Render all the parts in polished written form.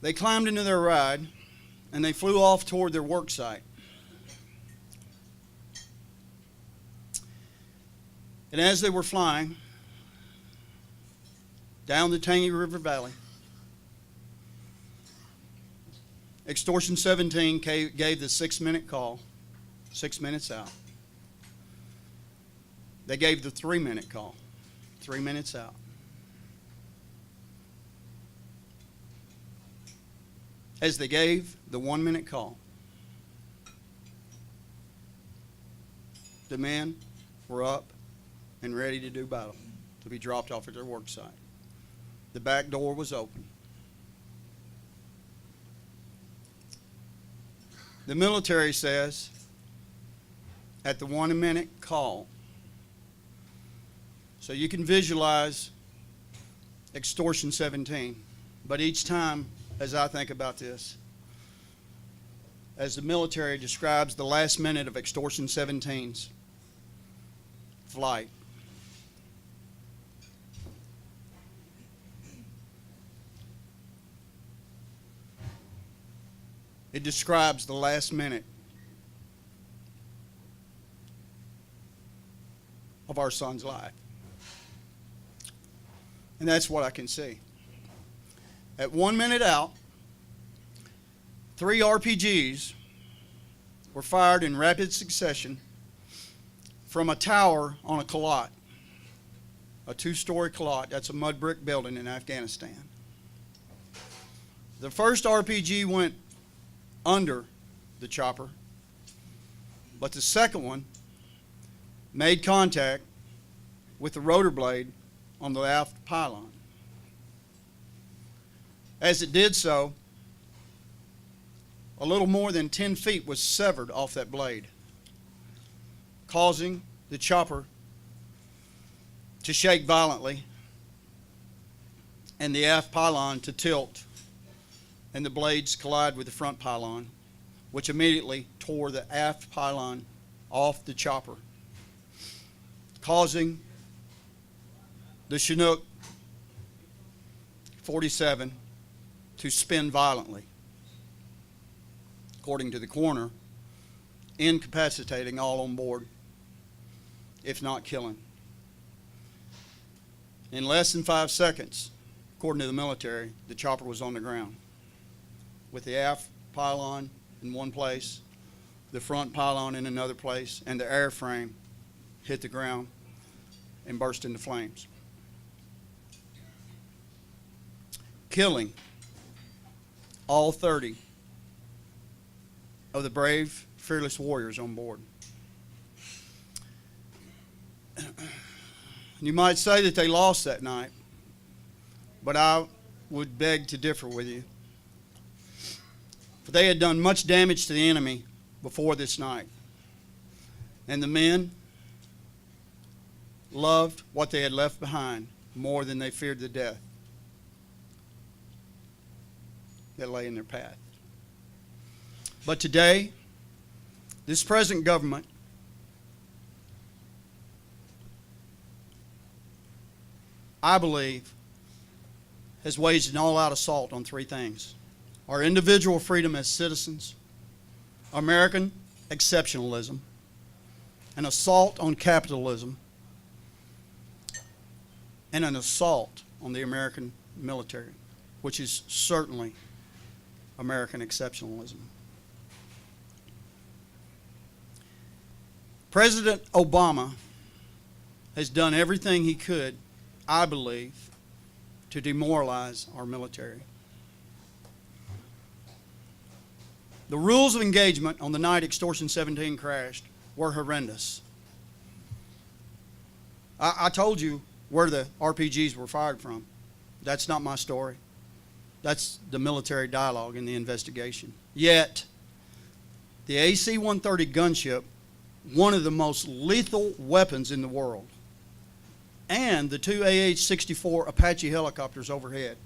They climbed into their ride and they flew off toward their work site. And as they were flying down the Tangy River Valley, Extortion 17 gave the 6-minute call, 6 minutes out. They gave the 3-minute call, 3 minutes out. As they gave the 1-minute call, the men were up and ready to do battle, to be dropped off at their work site. The back door was open. The military says at the 1-minute call, so you can visualize Extortion 17, but each time as I think about this, as the military describes the last minute of Extortion 17's flight, it describes the last minute of our son's life. And that's what I can see. At 1 minute out, 3 RPGs were fired in rapid succession from a tower on a Kalat, a 2-story Kalat. That's a mud brick building in Afghanistan. The first RPG went under the chopper, but the second one made contact with the rotor blade on the aft pylon. As it did so, a little more than 10 feet was severed off that blade, causing the chopper to shake violently and the aft pylon to tilt, and the blades collide with the front pylon, which immediately tore the aft pylon off the chopper, causing the Chinook 47 to spin violently, according to the coroner, incapacitating all on board, if not killing. In less than 5 seconds, according to the military, the chopper was on the ground, with the aft pylon in one place, the front pylon in another place, and the airframe hit the ground and burst into flames, killing all 30 of the brave, fearless warriors on board. You might say that they lost that night, but I would beg to differ with you. For they had done much damage to the enemy before this night. And the men loved what they had left behind more than they feared the death that lay in their path. But today, this present government I believe has waged an all-out assault on 3 things: our individual freedom as citizens, American exceptionalism, an assault on capitalism, and an assault on the American military, which is certainly American exceptionalism. President Obama has done everything he could, I believe, to demoralize our military. The rules of engagement on the night Extortion 17 crashed were horrendous. I told you where the RPGs were fired from. That's not my story. That's the military dialogue in the investigation. Yet, the AC-130 gunship, one of the most lethal weapons in the world, and the 2 AH-64 Apache helicopters overhead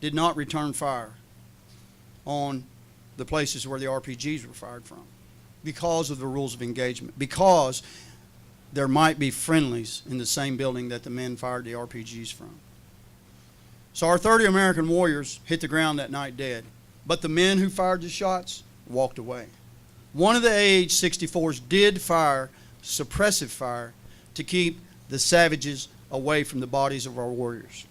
did not return fire on the places where the RPGs were fired from because of the rules of engagement, because there might be friendlies in the same building that the men fired the RPGs from. So our 30 American warriors hit the ground that night dead. but the men who fired the shots walked away. One of the AH-64s did fire suppressive fire to keep the savages away from the bodies of our warriors.